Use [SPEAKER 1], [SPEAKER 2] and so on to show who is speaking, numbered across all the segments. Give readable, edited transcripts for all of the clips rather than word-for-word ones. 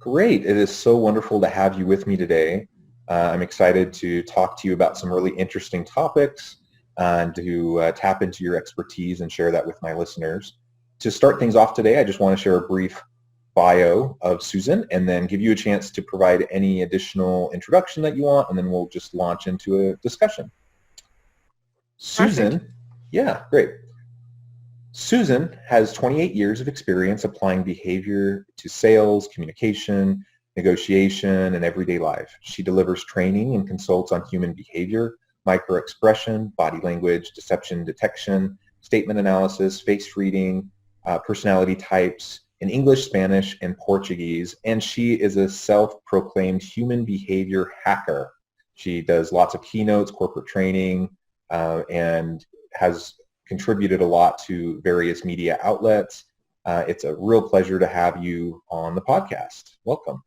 [SPEAKER 1] Great. It is so wonderful to have you with me today. I'm excited to talk to you about some really interesting topics and to tap into your expertise and share that with my listeners. To start things off today, I just want to share a brief bio of Susan and then give you a chance to provide any additional introduction that you want, and then we'll just launch into a discussion.
[SPEAKER 2] Perfect.
[SPEAKER 1] Susan, yeah, great. Susan has 28 years of experience applying behavior to sales, communication, negotiation, and everyday life. She delivers training and consults on human behavior, microexpression, body language, deception detection, statement analysis, face reading, personality types in English, Spanish, and Portuguese. And she is a self-proclaimed human behavior hacker. She does lots of keynotes, corporate training, and has contributed a lot to various media outlets. It's a real pleasure to have you on the podcast. Welcome.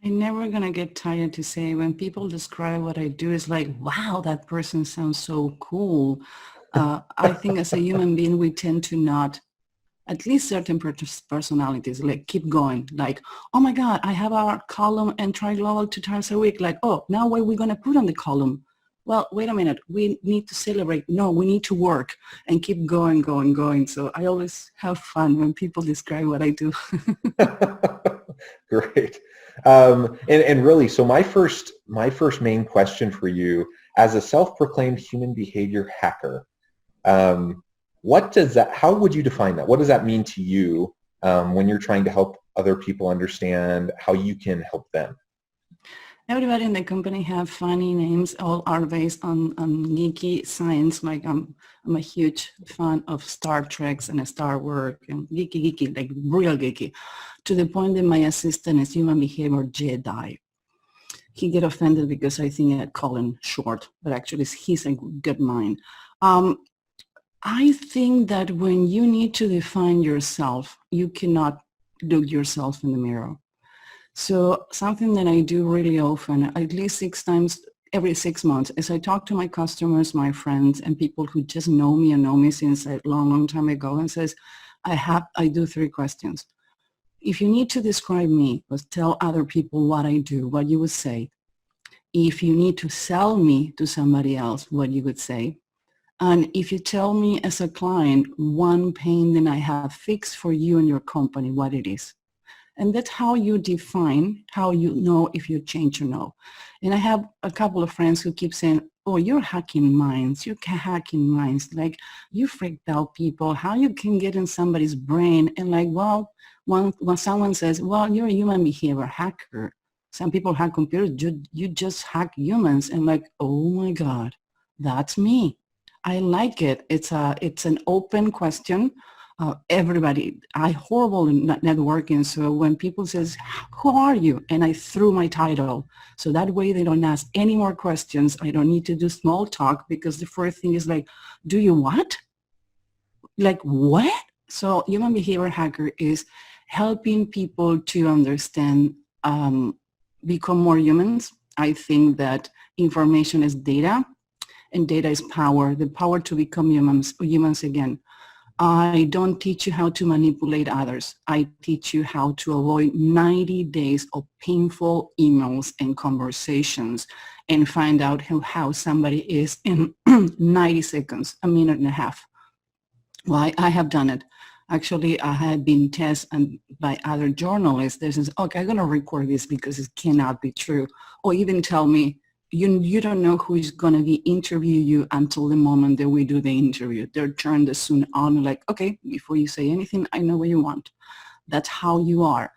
[SPEAKER 2] I'm never going to get tired to say when people describe what I do, it's like, wow, that person sounds so cool. I think as a human being, we tend to not, at least certain personalities, like keep going. Like, oh my God, I have our column and try global 2 times a week. Like, oh, now what are we going to put on the column? Well, wait a minute, we need to celebrate. No, we need to work and keep going, going, going. So I always have fun when people describe what I do.
[SPEAKER 1] Great. And really, so my first main question for you, as a self-proclaimed human behavior hacker, how would you define that? What does that mean to you when you're trying to help other people understand how you can help them?
[SPEAKER 2] Everybody in the company have funny names. All are based on geeky science. Like I'm a huge fan of Star Treks and Star Wars and geeky, like real geeky, to the point that my assistant is human behavior Jedi. He get offended because I think I call him short, but actually he's a good mind. I think that when you need to define yourself, you cannot look yourself in the mirror. So something that I do really often, at least 6 times every 6 months, is I talk to my customers, my friends, and people who just know me and know me since a long, long time ago, and says, I do 3 questions. If you need to describe me or tell other people what I do, what you would say. If you need to sell me to somebody else, what you would say. And if you tell me as a client one pain that I have fixed for you and your company, what it is. And that's how you define, how you know if you change or no. And I have a couple of friends who keep saying, oh, you're hacking minds, you're hacking minds. Like you freaked out people, how you can get in somebody's brain. And like, well, when someone says, well, you're a human behavior hacker. Some people hack computers, you just hack humans. And like, oh my God, that's me. I like it. It's an open question. Everybody, I horrible in networking. So when people says, who are you? And I threw my title. So that way they don't ask any more questions. I don't need to do small talk because the first thing is like, do you what? Like what? So human behavior hacker is helping people to understand, become more humans. I think that information is data and data is power, the power to become humans again. I don't teach you how to manipulate others. I teach you how to avoid 90 days of painful emails and conversations and find out how somebody is in 90 seconds, a minute and a half. Why? I have done it. Actually, I have been tested by other journalists. They says, okay, I'm going to record this because it cannot be true. Or even tell me, you don't know who is going to be interview you until the moment that we do the interview. They're turned as soon on like, okay, before you say anything, I know what you want. That's how you are.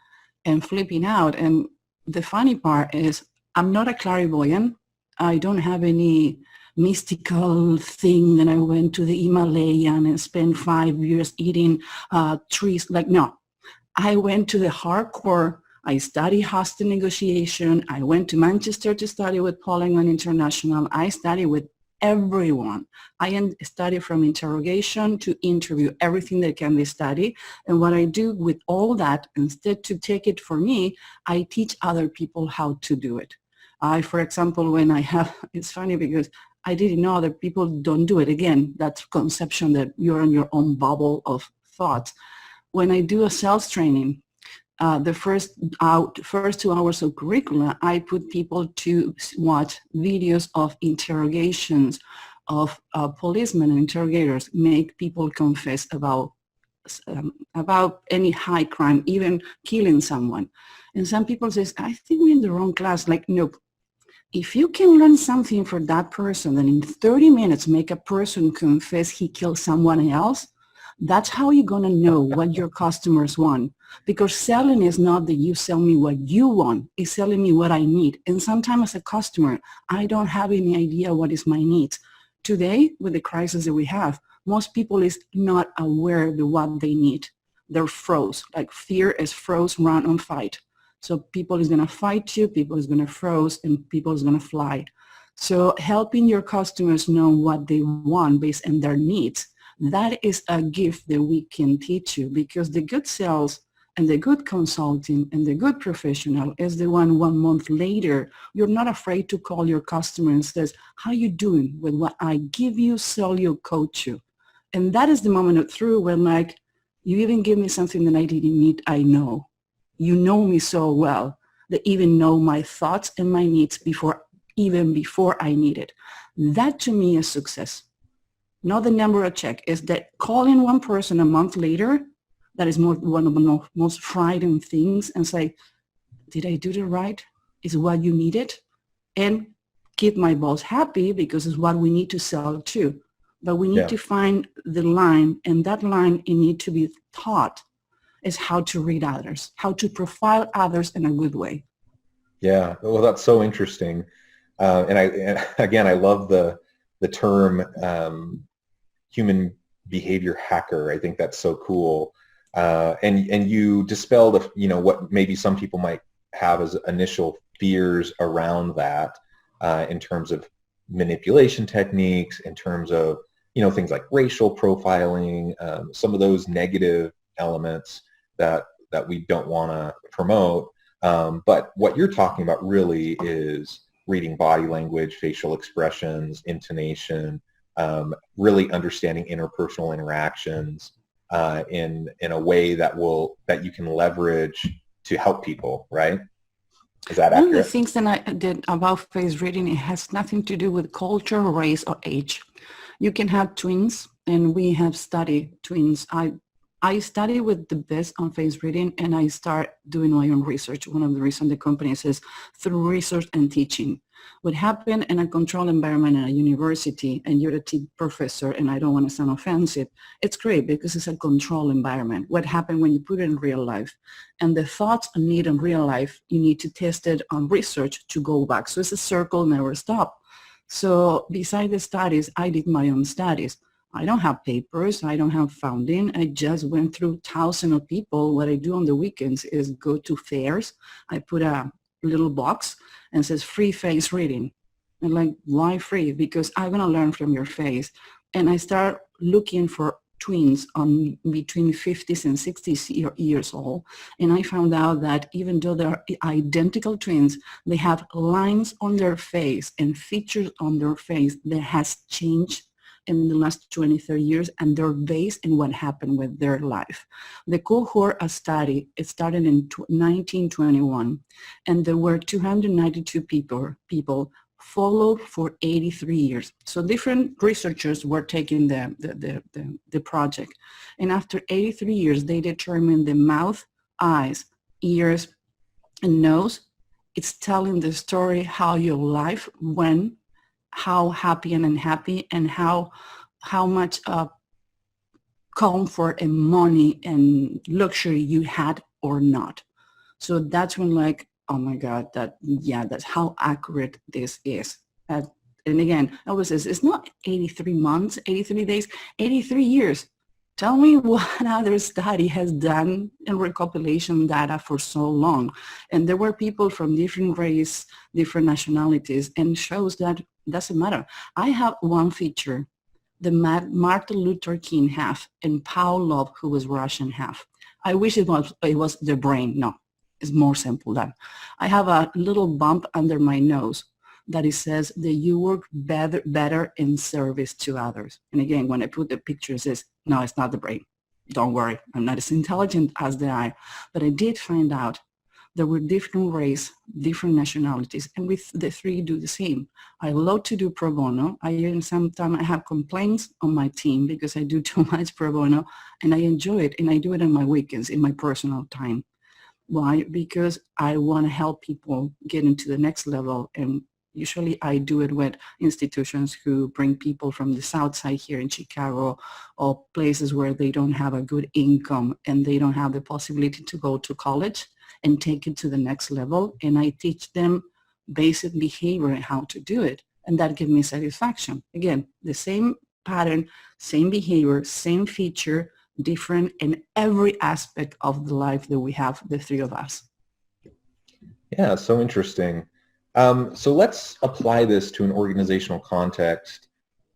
[SPEAKER 2] And flipping out. And the funny part is I'm not a clairvoyant. I don't have any mystical thing that I went to the Himalayan and spent 5 years eating trees. Like, no, I went to the hardcore. I studied hosting negotiation. I went to Manchester to study with Polygon International. I studied with everyone. I study from interrogation to interview, everything that can be studied. And what I do with all that, instead to take it for me, I teach other people how to do it. For example, when I have, it's funny because I didn't know that people don't do it. Again, that conception that you're in your own bubble of thoughts. When I do a sales training, The first 2 hours of curricula, I put people to watch videos of interrogations of policemen and interrogators, make people confess about any high crime, even killing someone. And some people says, I think we're in the wrong class. Like, nope. If you can learn something for that person and in 30 minutes make a person confess he killed someone else, that's how you're going to know what your customers want. Because selling is not that you sell me what you want, it's selling me what I need. And sometimes as a customer, I don't have any idea what is my needs. Today, with the crisis that we have, most people is not aware of what they need. They're froze, like fear is froze, run, and fight. So people is going to fight you, people is going to froze, and people is going to fly. So helping your customers know what they want based on their needs, that is a gift that we can teach you, because the good sales and the good consulting and the good professional is the one month later, you're not afraid to call your customer and says, how you doing with what I give you, sell you, coach you. And that is the moment of truth when like, you even give me something that I didn't need, I know. You know me so well that even know my thoughts and my needs before I need it. That to me is success. Not the number of check, is that calling one person a month later, that is one of the most frightening things, and say, did I do it right? Is what you needed? And keep my boss happy, because it's what we need to sell too. But we need to find the line, and that line, it need to be taught, is how to read others, how to profile others in a good way.
[SPEAKER 1] Yeah, well, that's so interesting. And I love the term human behavior hacker. I think that's so cool. And you dispelled, what maybe some people might have as initial fears around that, in terms of manipulation techniques, in terms of, things like racial profiling, some of those negative elements that we don't want to promote. But what you're talking about really is reading body language, facial expressions, intonation, really understanding interpersonal interactions in a way that you can leverage to help people, right? Is that accurate?
[SPEAKER 2] One of the things that I did about face reading, it has nothing to do with culture, race, or age. You can have twins, and we have studied twins. I study with the best on face reading, and I start doing my own research. One of the reasons the company says through research and teaching. What happened in a controlled environment at a university, and you're a professor, and I don't want to sound offensive, it's great because it's a controlled environment. What happened when you put it in real life? And the thoughts and need in real life, you need to test it on research to go back. So it's a circle, never stop. So beside the studies, I did my own studies. I don't have papers. I don't have funding. I just went through thousands of people. What I do on the weekends is go to fairs. I put a little box and says free face reading. And like, why free? Because I'm going to learn from your face. And I start looking for twins on between 50s and 60s years old. And I found out that even though they're identical twins, they have lines on their face and features on their face that has changed in the last 20, 30 years, and they're based in what happened with their life. The cohort study, it started in 1921, and there were 292 people followed for 83 years. So different researchers were taking the project. And after 83 years, they determined the mouth, eyes, ears, and nose. It's telling the story how your life went, how happy and unhappy, and how much comfort and money and luxury you had or not. So that's when like, oh my God, that's how accurate this is. And again, I always says, it's not 83 months, 83 days, 83 years. Tell me what other study has done in recopilation data for so long. And there were people from different race, different nationalities, and shows that doesn't matter. I have one feature, the Martin Luther King have, and Pavlov, who was Russian, have. I wish it was the brain. No, it's more simple than. I have a little bump under my nose that it says that you work better in service to others. And again, when I put the picture, it says, no, it's not the brain. Don't worry, I'm not as intelligent as they are, but I did find out there were different race, different nationalities, and with the three do the same. I love to do pro bono. I even sometimes I have complaints on my team because I do too much pro bono, and I enjoy it, and I do it on my weekends in my personal time. Why? Because I want to help people get into the next level, and usually I do it with institutions who bring people from the South Side here in Chicago, or places where they don't have a good income and they don't have the possibility to go to college and take it to the next level. And I teach them basic behavior and how to do it. And that gives me satisfaction. Again, the same pattern, same behavior, same feature, different in every aspect of the life that we have, the three of us.
[SPEAKER 1] Yeah, so interesting. So let's apply this to an organizational context.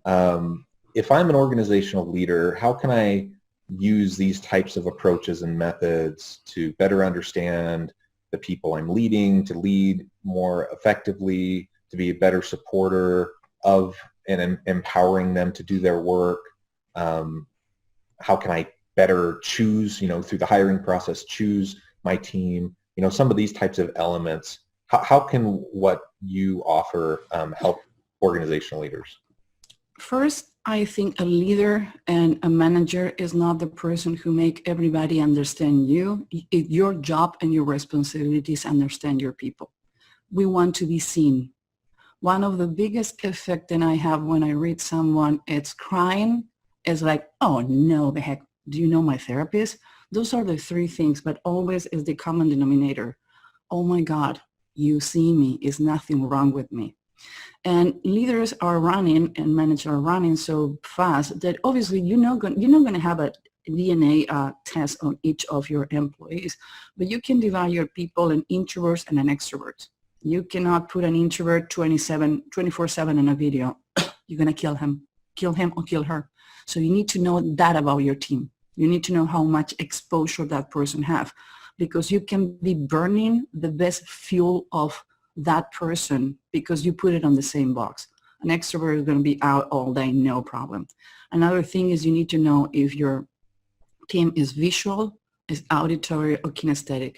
[SPEAKER 1] If I'm an organizational leader, how can I use these types of approaches and methods to better understand the people I'm leading, to lead more effectively, to be a better supporter of and empowering them to do their work? How can I better choose, through the hiring process, choose my team? Some of these types of elements. How can what you offer help organizational leaders?
[SPEAKER 2] First, I think a leader and a manager is not the person who make everybody understand you. Your job and your responsibility is understand your people. We want to be seen. One of the biggest effects that I have when I read someone, it's crying, is like, oh no, the heck, do you know my therapist? Those are the three things, but always is the common denominator. Oh my God, you see me, is nothing wrong with me. And leaders are running and managers are running so fast that obviously you're not going to have a DNA test on each of your employees, but you can divide your people in introverts and an extrovert. You cannot put an introvert 24/7 in a video. You're going to kill him or kill her. So you need to know that about your team. You need to know how much exposure that person have, because you can be burning the best fuel of that person because you put it on the same box. An extrovert is going to be out all day, no problem. Another thing is you need to know if your team is visual, is auditory, or kinesthetic.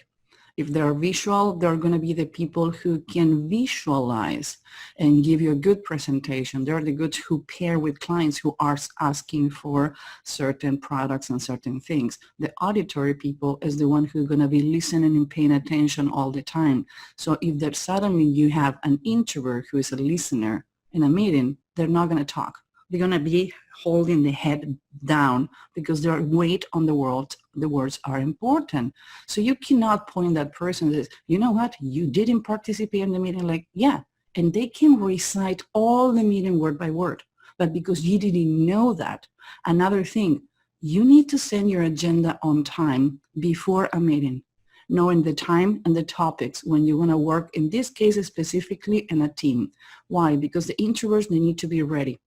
[SPEAKER 2] If they're visual, they're going to be the people who can visualize and give you a good presentation. They're the goods who pair with clients who are asking for certain products and certain things. The auditory people is the one who's going to be listening and paying attention all the time. So if that suddenly you have an introvert who is a listener in a meeting, they're not going to talk. They're going to be holding the head down because their weight on the words are important. So you cannot point that person that, you know what, you didn't participate in the meeting, like, yeah, and they can recite all the meeting word by word, but because you didn't know that. Another thing, you need to send your agenda on time before a meeting, knowing the time and the topics when you want to work, in this case specifically in a team. Why? Because the introverts, they need to be ready,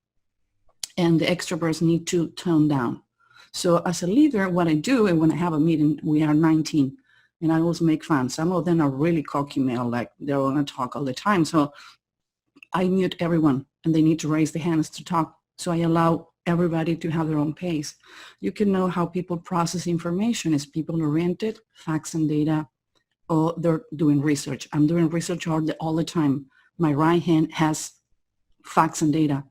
[SPEAKER 2] and the extroverts need to tone down. So as a leader, what I do, and when I have a meeting, we are 19, and I always make fun. Some of them are really cocky male, like they want to talk all the time. So I mute everyone, and they need to raise their hands to talk. So I allow everybody to have their own pace. You can know how people process information. Is people oriented, facts and data, or they're doing research. I'm doing research all the time. My right hand has facts and data.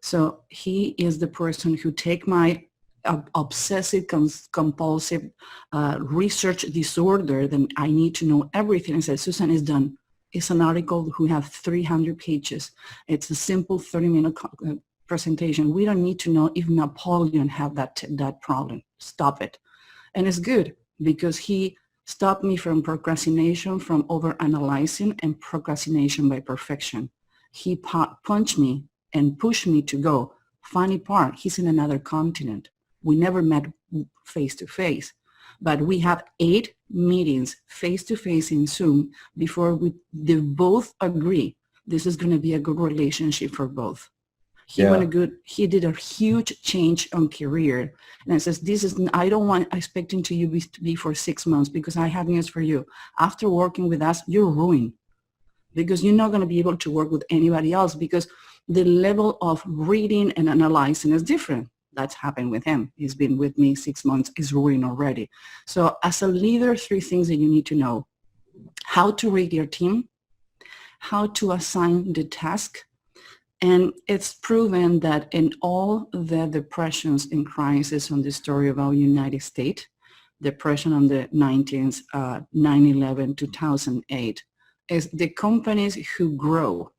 [SPEAKER 2] So he is the person who take my obsessive compulsive research disorder, then I need to know everything, and say, Susan, is done. It's an article who have 300 pages. It's a simple 30-minute presentation. We don't need to know if Napoleon had that problem. Stop it. And it's good because he stopped me from procrastination, from overanalyzing, and procrastination by perfection. He punched me and pushed me to go. Funny part, he's in another continent. We never met face to face, but we have 8 meetings face to face in Zoom before they both agree this is going to be a good relationship for both. He did a huge change on career, and it says, I don't want expecting to you to be for 6 months, because I have news for you. After working with us, you're ruined, because you're not going to be able to work with anybody else, because the level of reading and analyzing is different. That's happened with him. He's been with me 6 months, is ruined already. So as a leader, 3 things that you need to know: how to read your team, how to assign the task. And it's proven that in all the depressions and crises on the story of our United States, depression on the 19th, 9/11, 2008, is the companies who grow.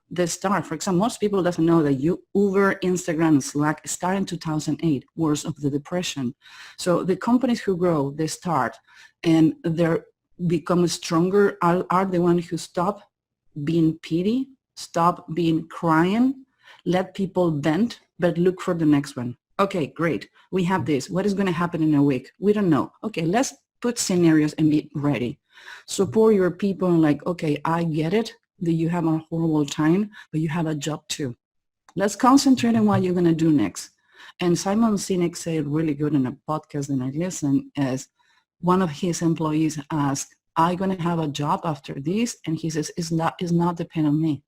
[SPEAKER 2] They start, for example, most people doesn't know that Uber, Instagram, Slack started in 2008, worst of the depression. So the companies who grow, they start, and they become stronger, are the ones who stop being pity, stop being crying, let people vent, but look for the next one. Okay, great. We have this. What is going to happen in a week? We don't know. Okay, let's put scenarios and be ready. Support your people and like, okay, I get it that you have a horrible time, but you have a job too. Let's concentrate on what you're going to do next. And Simon Sinek said really good in a podcast that I listened, as one of his employees asked, I'm going to have a job after this. And he says, it's not dependent on me.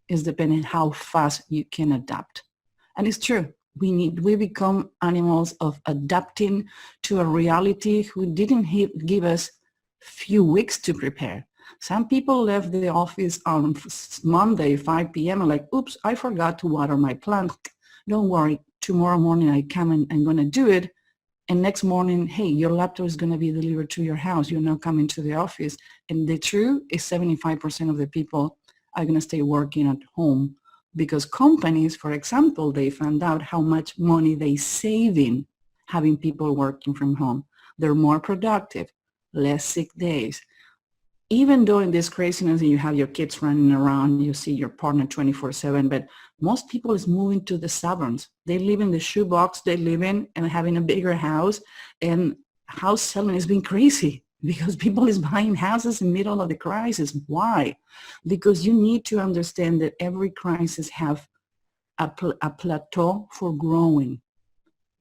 [SPEAKER 2] It's dependent on how fast you can adapt. And it's true. We become animals of adapting to a reality who didn't give us few weeks to prepare. Some people left the office on Monday, 5 p.m. and like, oops, I forgot to water my plant. Don't worry. Tomorrow morning I come and I'm going to do it. And next morning, hey, your laptop is going to be delivered to your house. You're not coming to the office. And the truth is 75% of the people are going to stay working at home, because companies, for example, they found out how much money they saving having people working from home. They're more productive, less sick days. Even though in this craziness you have your kids running around, you see your partner 24/7, but most people is moving to the suburbs. They live in the shoebox they live in and having a bigger house, and house selling has been crazy because people is buying houses in the middle of the crisis. Why? Because you need to understand that every crisis have a plateau for growing.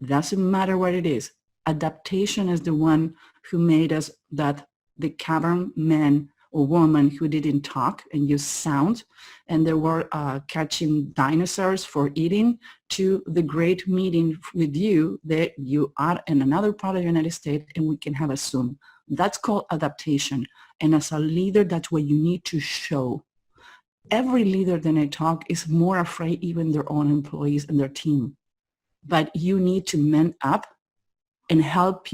[SPEAKER 2] Doesn't matter what it is. Adaptation is the one who made us that the cavern man or woman who didn't talk and use sound, and they were catching dinosaurs for eating, to the great meeting with you that you are in another part of the United States and we can have a Zoom. That's called adaptation. And as a leader, that's what you need to show. Every leader that I talk is more afraid even their own employees and their team. But you need to man up and help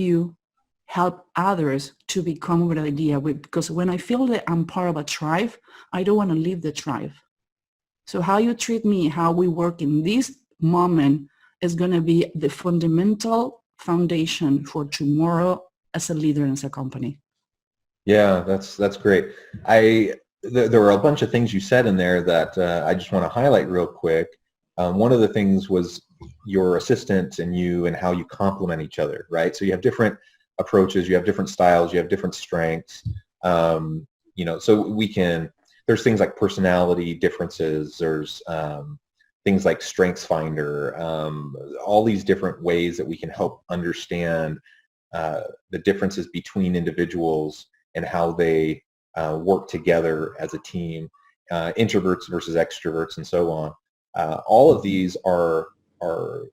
[SPEAKER 2] others to become with an idea. Because when I feel that I'm part of a tribe, I don't want to leave the tribe. So how you treat me, how we work in this moment is going to be the fundamental foundation for tomorrow as a leader and as a company.
[SPEAKER 1] Yeah, that's great. There were a bunch of things you said in there that I just want to highlight real quick. One of the things was your assistant and you and how you complement each other, right? So you have different approaches, you have different styles, you have different strengths. So there's things like personality differences, there's things like Strengths Finder, all these different ways that we can help understand the differences between individuals and how they work together as a team, introverts versus extroverts and so on. All of these are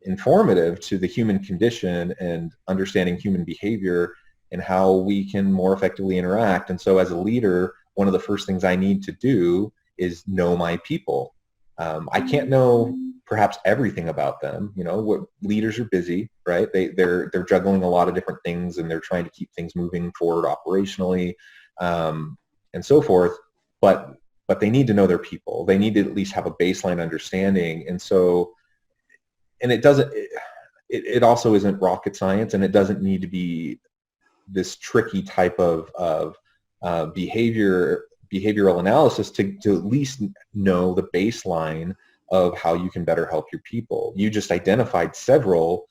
[SPEAKER 1] informative to the human condition and understanding human behavior and how we can more effectively interact. And so as a leader, one of the first things I need to do is know my people. I can't know perhaps everything about them. What leaders are busy, right? They're juggling a lot of different things and they're trying to keep things moving forward operationally, and so forth. But they need to know their people. They need to at least have a baseline understanding. And it also isn't rocket science, and it doesn't need to be this tricky type of behavioral analysis to at least know the baseline of how you can better help your people. You just identified several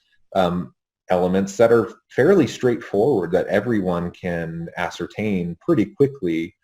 [SPEAKER 1] elements that are fairly straightforward that everyone can ascertain pretty quickly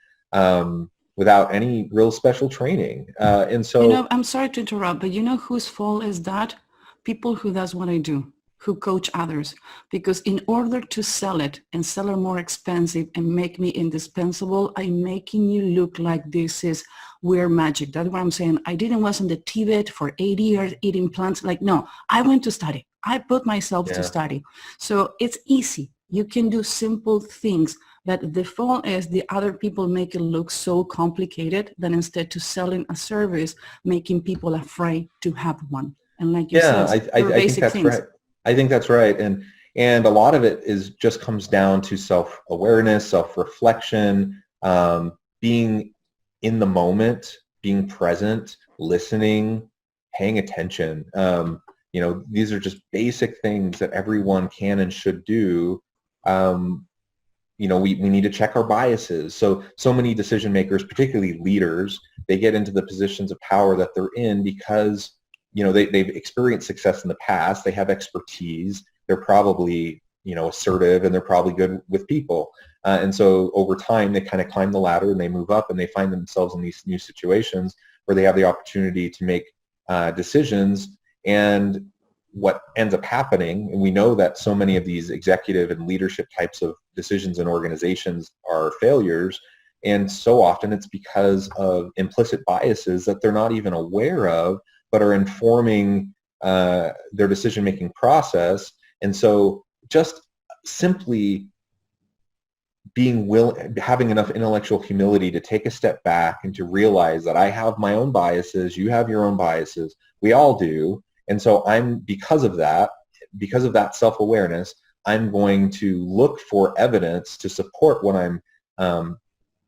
[SPEAKER 1] without any real special training. And so,
[SPEAKER 2] I'm sorry to interrupt, but whose fault is that? People who does what I do, who coach others. Because in order to sell it and sell it more expensive and make me indispensable, I'm making you look like this is weird magic. That's what I'm saying. I was in the Tibet for 8 years eating plants. Like, no, I went to study. I put myself to
[SPEAKER 1] Yeah.
[SPEAKER 2] study. So it's easy. You can do simple things. But the fault is the other people make it look so complicated that instead to selling a service, making people afraid to have one. And like you
[SPEAKER 1] Yeah,
[SPEAKER 2] said, your
[SPEAKER 1] I think
[SPEAKER 2] basic
[SPEAKER 1] that's
[SPEAKER 2] things.
[SPEAKER 1] right. I think that's right. And a lot of it is just comes down to self-awareness, self-reflection, being in the moment, being present, listening, paying attention. These are just basic things that everyone can and should do. Um, we need to check our biases. So many decision makers, particularly leaders, they get into the positions of power that they're in because, they've experienced success in the past. They have expertise. They're probably, assertive, and they're probably good with people. And so over time, they kind of climb the ladder and they move up and they find themselves in these new situations where they have the opportunity to make decisions. And what ends up happening, and we know that so many of these executive and leadership types of decisions in organizations are failures, and so often it's because of implicit biases that they're not even aware of, but are informing their decision-making process. And so just simply having enough intellectual humility to take a step back and to realize that I have my own biases, you have your own biases, we all do. And so because of that self-awareness, I'm going to look for evidence to support what I'm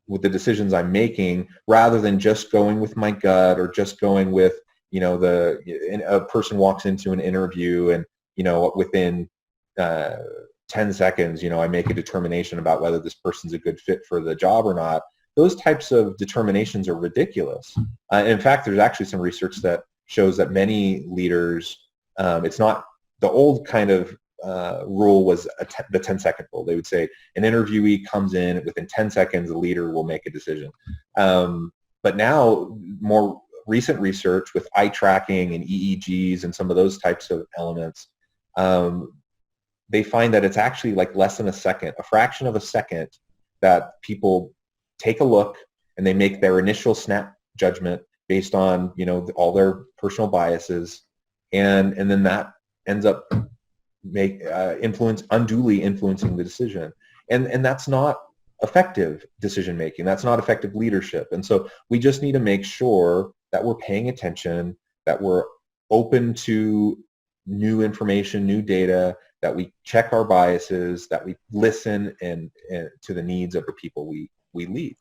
[SPEAKER 1] with the decisions I'm making, rather than just going with my gut, or just going with, a person walks into an interview and, within 10 seconds, I make a determination about whether this person's a good fit for the job or not. Those types of determinations are ridiculous. In fact, there's actually some research that shows that many leaders, it's not the old kind of rule was the 10-second rule. They would say an interviewee comes in, within 10 seconds, the leader will make a decision. But now, more recent research with eye tracking and EEGs and some of those types of elements, they find that it's actually like less than a second, a fraction of a second, that people take a look and they make their initial snap judgment based on, all their personal biases, and then that ends up unduly influencing the decision. And that's not effective decision making. That's not effective leadership. And so we just need to make sure that we're paying attention, that we're open to new information, new data, that we check our biases, that we listen and to the needs of the people we lead.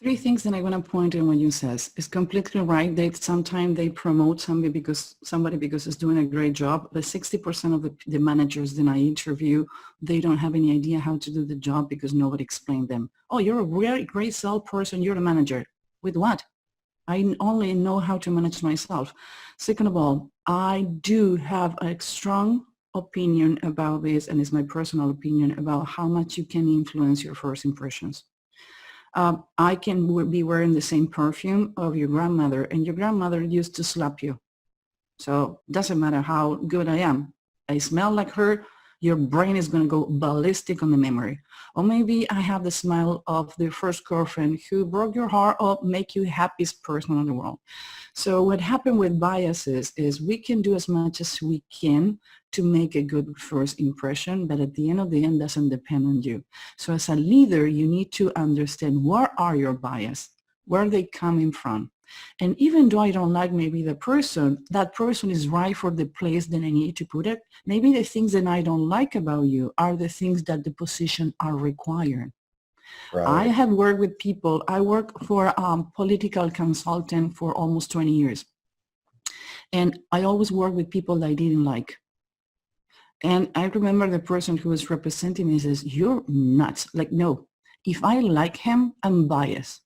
[SPEAKER 2] Three things that I want to point in what you says is completely right. Sometimes they promote somebody because it's doing a great job. But 60% of the managers that I interview, they don't have any idea how to do the job because nobody explained them. Oh, you're a really great salesperson. You're a manager. With what? I only know how to manage myself. Second of all, I do have a strong opinion about this, and it's my personal opinion about how much you can influence your first impressions. I can be wearing the same perfume of your grandmother, and your grandmother used to slap you. So it doesn't matter how good I am. I smell like her. Your brain is going to go ballistic on the memory. Or maybe I have the smell of the first girlfriend who broke your heart or make you happiest person in the world. So what happened with biases is we can do as much as we can to make a good first impression, but at the end of the end doesn't depend on you. So as a leader, you need to understand what are your biases, where are they coming from? And even though I don't like maybe the person, that person is right for the place that I need to put it. Maybe the things that I don't like about you are the things that the position are required.
[SPEAKER 1] Right.
[SPEAKER 2] I have worked with people. I work for a political consultant for almost 20 years. And I always work with people that I didn't like. And I remember the person who was representing me says, you're nuts. Like, no, if I like him, I'm biased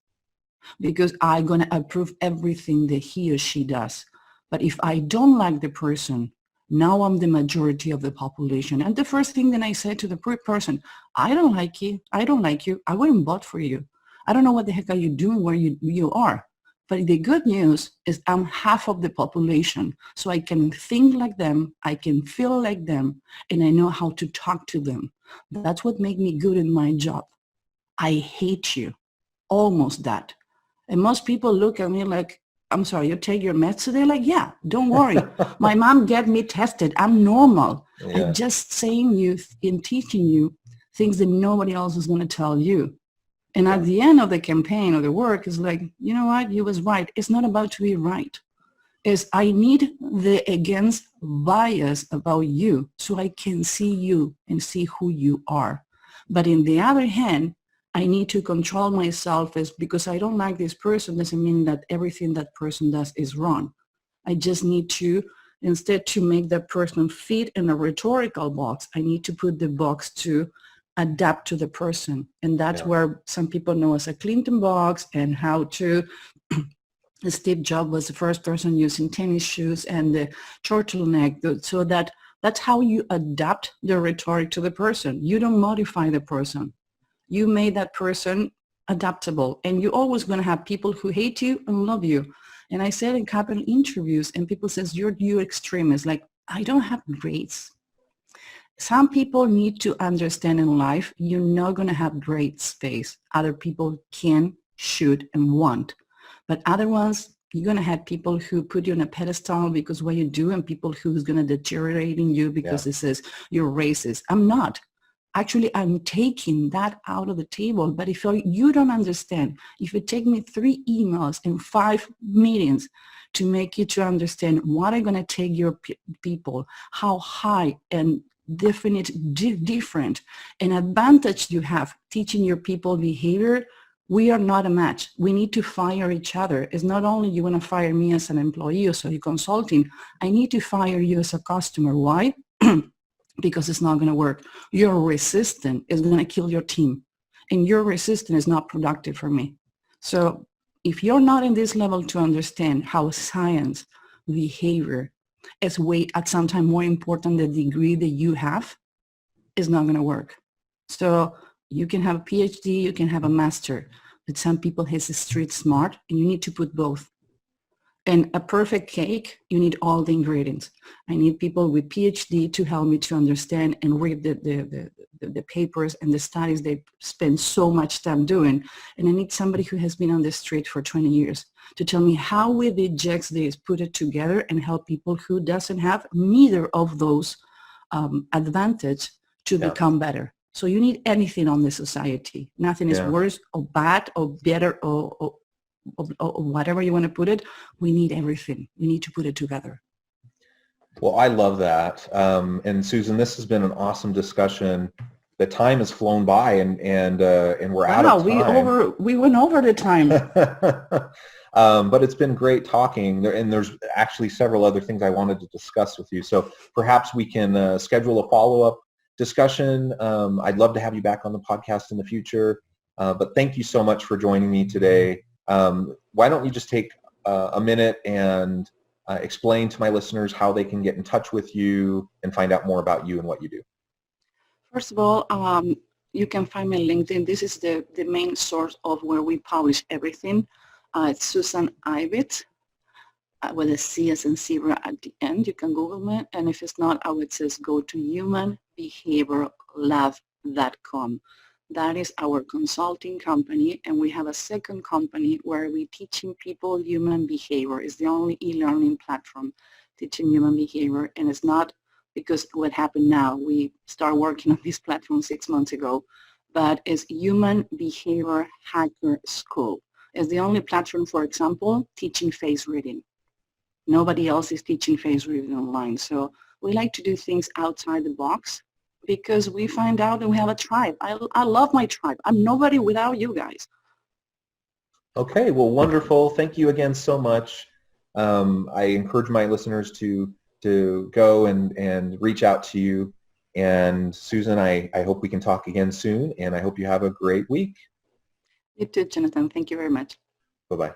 [SPEAKER 2] because I'm going to approve everything that he or she does. But if I don't like the person, now I'm the majority of the population. And the first thing that I said to the person, I don't like you. I don't like you. I wouldn't vote for you. I don't know what the heck are you doing where you are. But the good news is I'm half of the population. So I can think like them. I can feel like them. And I know how to talk to them. That's what made me good in my job. I hate you. Almost that. And most people look at me like, I'm sorry, you take your meds today? Like, yeah, don't worry. My mom get me tested. I'm normal. I
[SPEAKER 1] Yeah.
[SPEAKER 2] just saying you and teaching you things that nobody else is going to tell you. And
[SPEAKER 1] Yeah.
[SPEAKER 2] at the end of the campaign or the work is like, you know what? You was right. It's not about to be right. Is I need the against bias about you so I can see you and see who you are. But in the other hand, I need to control myself as because I don't like this person doesn't mean that everything that person does is wrong. I just need to, instead to make that person fit in a rhetorical box, I need to put the box to adapt to the person. And that's
[SPEAKER 1] Yeah.
[SPEAKER 2] where some people know as a Clinton box and how to Steve Jobs was the first person using tennis shoes and the turtleneck. So that's how you adapt the rhetoric to the person. You don't modify the person. You made that person adaptable. And you're always going to have people who hate you and love you. And I said in a couple of interviews, and people says, you extremist. Like, I don't have grades. Some people need to understand in life, you're not going to have great space. Other people can, should, and want. But other ones, you're going to have people who put you on a pedestal because what you do and people who's going to deteriorate in you because it says you're racist. I'm not. Actually, I'm taking that out of the table. But if you don't understand, if it take me 3 emails and 5 meetings to make you to understand what I'm going to take your people, how high and different an advantage you have teaching your people behavior, we are not a match. We need to fire each other. It's not only you want to fire me as an employee or so you're consulting. I need to fire you as a customer. Why? Because it's not going to work. Your resistant is going to kill your team. And your resistant is not productive for me. So if you're not in this level to understand how science, behavior is way at some time more important than the degree that you have, it's not going to work. So you can have a PhD, you can have a master, but some people has a street smart and you need to put both. And a perfect cake, you need all the ingredients. I need people with PhD to help me to understand and read the papers and the studies they spend so much time doing. And I need somebody who has been on the street for 20 years to tell me how with the jigs they put it together and help people who doesn't have neither of those advantage to become better. So you need anything on the society. Nothing is worse or bad or better or whatever you want to put it. We need everything. We need to put it together.
[SPEAKER 1] Well, I love that. And Susan, this has been an awesome discussion. The time has flown by and we're out of time.
[SPEAKER 2] We went over the time.
[SPEAKER 1] But it's been great talking, and there's actually several other things I wanted to discuss with you. So perhaps we can schedule a follow-up discussion. I'd love to have you back on the podcast in the future. But thank you so much for joining me today. Why don't you just take a minute and explain to my listeners how they can get in touch with you and find out more about you and what you do.
[SPEAKER 2] First of all, you can find me on LinkedIn. This is the main source of where we publish everything. It's Susan Ibitz with a C as in zebra at the end. You can Google me. And if it's not, I would say go to humanbehaviorlab.com. That is our consulting company, and we have a second company where we're teaching people human behavior. It's the only e-learning platform teaching human behavior, and it's not because what happened now. We start working on this platform 6 months ago, but it's Human Behavior Hacker School. It's the only platform, for example, teaching face reading. Nobody else is teaching face reading online. So we like to do things outside the box, because we find out that we have a tribe. I love my tribe. I'm nobody without you guys.
[SPEAKER 1] Okay, well, wonderful. Thank you again so much. I encourage my listeners to go and reach out to you. And Susan, I hope we can talk again soon, and I hope you have a great week.
[SPEAKER 2] You too, Jonathan. Thank you very much.
[SPEAKER 1] Bye-bye.